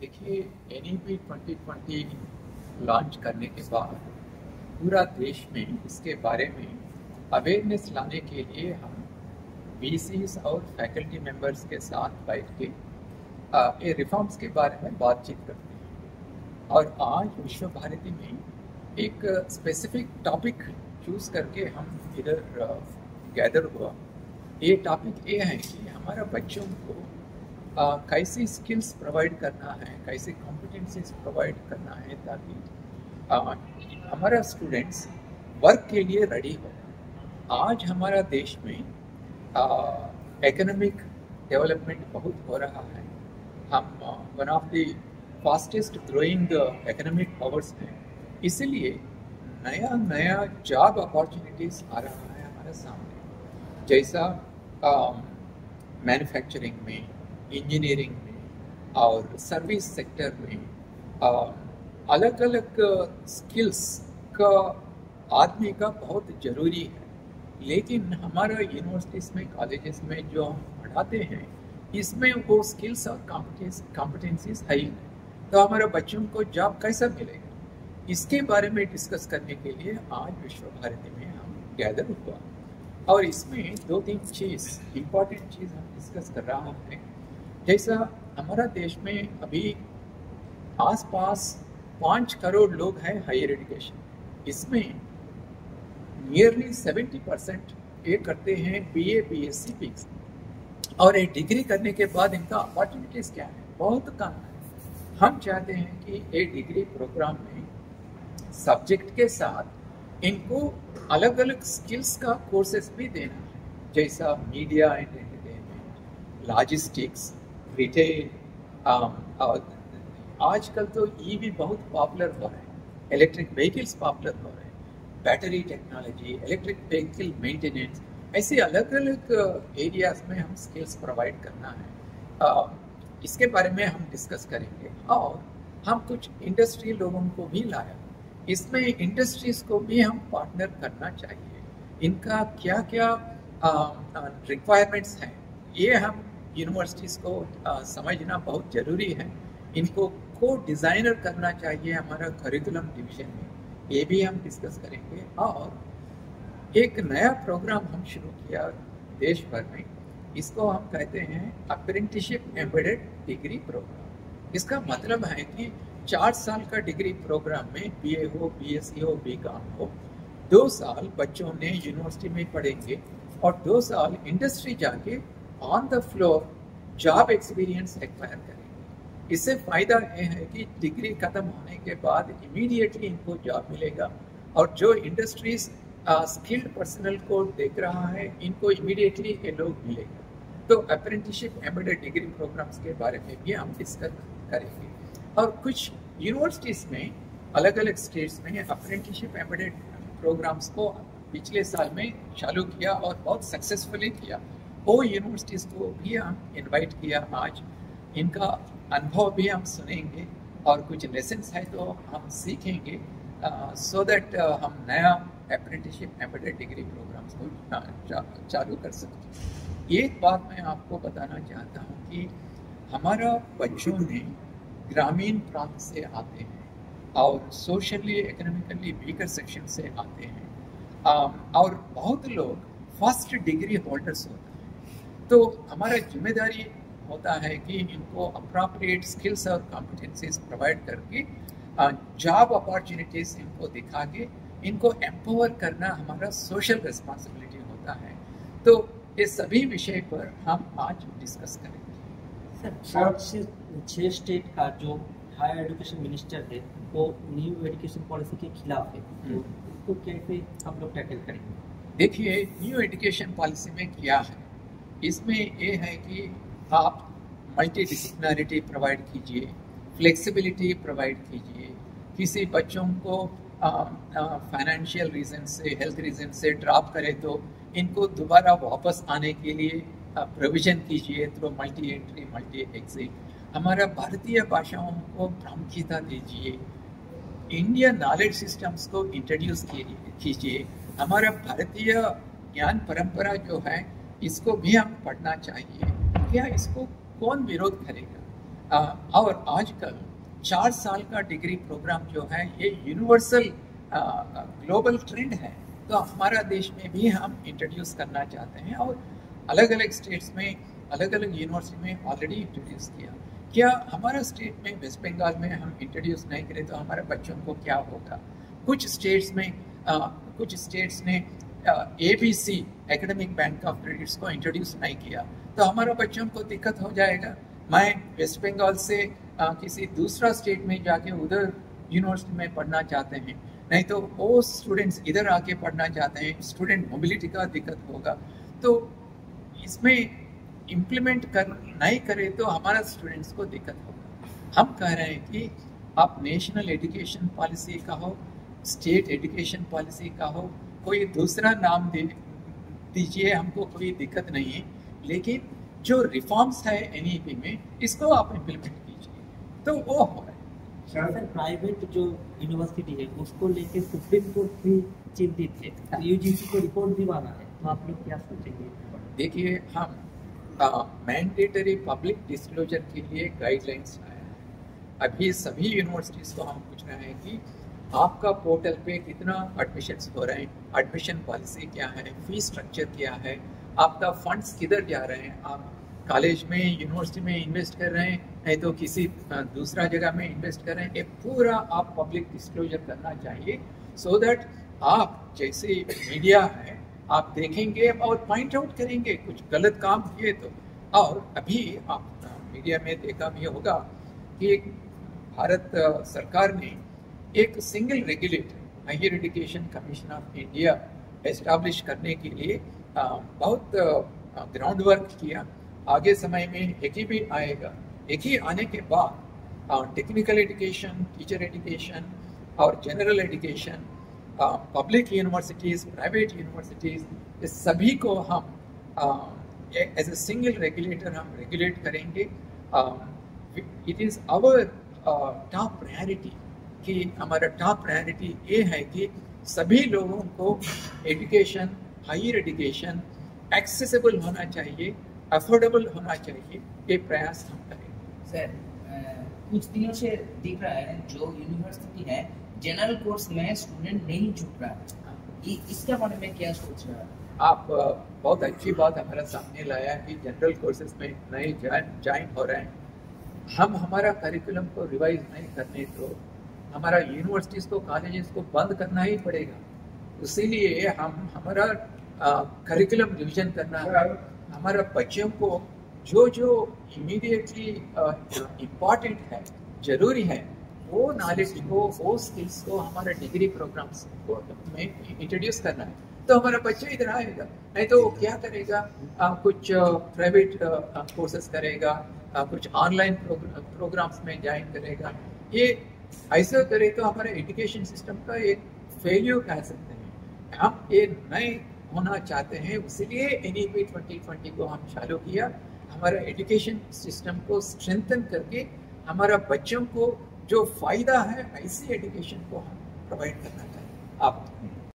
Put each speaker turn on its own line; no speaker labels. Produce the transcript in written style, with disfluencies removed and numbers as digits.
देखिए, NEP 2020 launch करने के बाद पूरा देश में इसके बारे में अवेयरनेस लाने के लिए हम वीसीज और फैकल्टी मेंबर्स के साथ बैठ के ये रिफॉर्म्स के बारे में बातचीत करते हैं। और आज विश्व भारती में एक स्पेसिफिक टॉपिक चूज करके हम इधर गैदर हुआ। ये टॉपिक ये है कि हमारा बच्चों को कैसी स्किल्स प्रोवाइड करना है, कैसी कॉम्पिटेंसीज प्रोवाइड करना है ताकि हमारा स्टूडेंट्स वर्क के लिए रेडी हो। आज हमारा देश में इकोनॉमिक डेवलपमेंट बहुत हो रहा है। हम one of the fastest growing economic powers हैं, इसलिए नया नया जॉब अपॉर्चुनिटीज आ रहा है हमारे सामने, जैसा मैन्युफैक्चरिंग में, इंजीनियरिंग में और सर्विस सेक्टर में अलग अलग स्किल्स का आदमी का बहुत ज़रूरी है। लेकिन हमारा यूनिवर्सिटीज़ में, कॉलेजेस में जो हम पढ़ाते हैं, इसमें वो स्किल्स और कॉम्पिटेंसीज है ही नहीं। तो हमारे बच्चों को जॉब कैसा मिलेगा, इसके बारे में डिस्कस करने के लिए आज विश्व भारती में हम गैदर हुआ। और इसमें दो तीन इम्पॉर्टेंट चीज़ हम डिस्कस कर रहा है। जैसा हमारा देश में अभी आसपास 5 करोड़ लोग हैं हायर एजुकेशन, इसमें नियरली 70% ये करते हैं बीए, बीएससी, पीएचडी। और ये डिग्री करने के बाद इनका अपॉर्चुनिटीज़ क्या है, बहुत कम है। हम चाहते हैं कि ये डिग्री प्रोग्राम में सब्जेक्ट के साथ इनको अलग अलग स्किल्स का कोर्सेस भी देना है, जैसा media and entertainment, logistics, retail. और आजकल तो ईवी बहुत पॉपुलर हो रहा है, इलेक्ट्रिक व्हीकल्स पॉपुलर हो रहे हैं, battery technology, electric vehicle maintenance, ऐसे अलग अलग एरियाज में हम स्किल्स प्रोवाइड करना है। इसके बारे में हम डिस्कस करेंगे। और हम कुछ इंडस्ट्री लोगों को भी लाया, इसमें इंडस्ट्रीज को भी हम पार्टनर करना चाहिए। इनका क्या क्या रिक्वायरमेंट्स हैं, ये हम यूनिवर्सिटीज़ को समझना बहुत ज़रूरी है। इनको को डिज़ाइनर करना चाहिए हमारा करिकुलम डिवीजन में, ये भी हम डिस्कस करेंगे। और एक नया प्रोग्राम हम शुरू किया देश भर में, इसको हम कहते हैं अप्रेंटिसशिप एम्बेडेड डिग्री प्रोग्राम। इसका मतलब है कि 4 साल का डिग्री प्रोग्राम में बीए हो, बीएससी हो, बीकॉम हो, 2 साल बच्चों ने यूनिवर्सिटी में पढ़ेंगे और 2 साल इंडस्ट्री जाके on the floor job experience acquire करेंगे। इससे फ़ायदा ये है कि डिग्री ख़त्म होने के बाद इमीडिएटली इनको जॉब मिलेगा, और जो इंडस्ट्रीज स्किल्ड पर्सनल को देख रहा है, इनको इमीडिएटली ये लोग मिलेगा। तो अप्रेंटिसशिप एम्बेडेड डिग्री प्रोग्राम्स के बारे में भी हम डिस्कस करेंगे। और कुछ यूनिवर्सिटीज़ में, अलग अलग स्टेट्स में अप्रेंटिसशिप एम्बेडेड प्रोग्राम्स को पिछले साल में चालू किया और बहुत सक्सेसफुली किया। वो यूनिवर्सिटीज़ को भी हम इनवाइट किया। आज इनका अनुभव भी हम सुनेंगे और कुछ लेसन्स है तो हम सीखेंगे, सो दैट हम नया अप्रेंटिसशिप एम्बेडेड डिग्री प्रोग्राम्स को चालू कर सकते। एक बात मैं आपको बताना चाहता हूँ कि हमारा बच्चों ने ग्रामीण प्रांत से आते हैं और सोशली इकोनॉमिकली वीकर सेक्शन से आते हैं, और बहुत लोग फर्स्ट डिग्री होल्डर्स होते हैं। तो हमारा जिम्मेदारी होता है कि इनको अप्रोप्रिएट स्किल्स और कॉम्पिटेंसीज प्रोवाइड करके जॉब अपॉर्चुनिटीज इनको दिखा के इनको एम्पावर करना हमारा सोशल रिस्पॉन्सिबिलिटी होता है। तो ये सभी विषय पर हम आज डिस्कस करेंगे।
सर, 5 से 6 स्टेट का जो हायर एजुकेशन मिनिस्टर है वो न्यू एजुकेशन पॉलिसी के खिलाफ है, तो इसको कैसे हम लोग टैकल करेंगे?
देखिए, न्यू एजुकेशन पॉलिसी में क्या है, इसमें ये है कि आप मल्टी डिसिप्लिनरिटी प्रोवाइड कीजिए, फ्लेक्सिबिलिटी प्रोवाइड कीजिए। किसी बच्चों को फाइनेंशियल रीज़न से, हेल्थ रीज़न से ड्रॉप करे तो इनको दोबारा वापस आने के लिए प्रोविज़न कीजिए through multi entry, multi exit. हमारा भारतीय भाषाओं को प्रामुख्यता दीजिए, इंडियन नॉलेज सिस्टम्स को इंट्रोड्यूस कीजिए। हमारा भारतीय ज्ञान परंपरा जो है, इसको भी हम पढ़ना चाहिए। क्या इसको कौन विरोध करेगा? और आजकल 4 साल का डिग्री प्रोग्राम जो है ये यूनिवर्सल ग्लोबल ट्रेंड है, तो हमारा देश में भी हम इंट्रोड्यूस करना चाहते हैं और अलग अलग स्टेट्स में अलग अलग यूनिवर्सिटी में ऑलरेडी इंट्रोड्यूस किया। क्या हमारा स्टेट में वेस्ट बंगाल में हम इंट्रोड्यूस नहीं करें तो हमारे बच्चों को क्या होगा? कुछ स्टेट्स ने ABC academic bank of credits को इंट्रोड्यूस नहीं किया तो हमारे बच्चों को दिक्कत हो जाएगा। मैं वेस्ट बंगाल से किसी दूसरा स्टेट में जाके उधर यूनिवर्सिटी में पढ़ना चाहते हैं, नहीं तो वो स्टूडेंट्स इधर आके पढ़ना चाहते हैं, स्टूडेंट मोबिलिटी का दिक्कत होगा। तो इसमें इम्प्लीमेंट नहीं करें तो हमारा स्टूडेंट्स को दिक्कत होगा। हम कह रहे हैं कि आप नेशनल एजुकेशन पॉलिसी का हो, स्टेट एजुकेशन पॉलिसी का हो, कोई दूसरा नाम दीजिए, हमको कोई दिक्कत नहीं है, लेकिन जो रिफॉर्म्स है NEP में इसको आप इम्प्लीमेंट कीजिए तो वो हो रहा है।
सर प्राइवेट जो यूनिवर्सिटी है उसको लेके सुप्रीम कोर्ट भी चिंतित है, तो UGC को रिपोर्ट भी मांगा है, तो आप लोग क्या सोचेंगे?
देखिए, हम मैंडेटरी पब्लिक डिस्क्लोजर के लिए गाइडलाइंस लाया है। अभी सभी यूनिवर्सिटीज़ को हम पूछ रहे हैं कि आपका पोर्टल पे कितना एडमिशन्स हो रहे हैं, एडमिशन पॉलिसी क्या है, फीस स्ट्रक्चर क्या है, आपका फंड्स किधर जा रहे हैं, आप कॉलेज में यूनिवर्सिटी में इन्वेस्ट कर रहे हैं नहीं तो किसी दूसरा जगह में इन्वेस्ट कर रहे हैं, ये पूरा आप पब्लिक डिस्क्लोजर करना चाहिए सो दैट आप जैसे मीडिया है आप देखेंगे और पॉइंट आउट करेंगे कुछ गलत काम किए तो। और अभी आप मीडिया में देखा भी होगा कि भारत सरकार ने एक single regulator Higher Education Commission of India establish करने के लिए बहुत ग्राउंड वर्क किया। आगे समय में एक ही भी आएगा। एक ही आने के बाद टेक्निकल एजुकेशन, टीचर एजुकेशन और general education, public universities, private universities, इस सभी को हम एज ए सिंगल रेगुलेटर हम रेगुलेट करेंगे। It is our top priority कि हमारा टॉप प्रायोरिटी ये है कि सभी लोगों को एजुकेशन, हायर एजुकेशन एक्सेसिबल होना चाहिए, अफोर्डेबल होना चाहिए, ये प्रयास हम करेंगे।
सर कुछ दिनों से दिख रहा है जो यूनिवर्सिटी है जनरल कोर्स में स्टूडेंट नहीं जुट रहा है, इसके बारे में क्या सोच रहा है
आप? बहुत अच्छी बात हमारे सामने लाया कि जनरल कोर्सेज में नए ज्वाइन हो रहे हैं। हम हमारा करिकुलम को रिवाइज नहीं करने तो हमारा यूनिवर्सिटीज़ को, कॉलेजेस को बंद करना ही पड़ेगा। इसीलिए हम हमारा करिकुलम रिवीजन करना है। हमारा बच्चों को जो इमीडिएटली इम्पॉर्टेंट है, जरूरी है, वो नॉलेज को, वो स्किल्स को हमारा डिग्री प्रोग्राम्स में इंट्रोड्यूस करना है तो हमारा बच्चा इधर आएगा। नहीं तो वो क्या करेगा, कुछ प्राइवेट कोर्सेज करेगा, कुछ ऑनलाइन प्रोग्राम्स में ज्वाइन करेगा। ये ऐसा करे तो हमारे एजुकेशन सिस्टम का एक फेल्यूर कह सकते हैं। हम ये नहीं होना चाहते हैं, इसलिए NEP 2020 को हम चालू किया। हमारा एजुकेशन सिस्टम को स्ट्रेंथन करके हमारा बच्चों को जो फायदा है ऐसी एजुकेशन को हम प्रोवाइड करना चाहिए। आप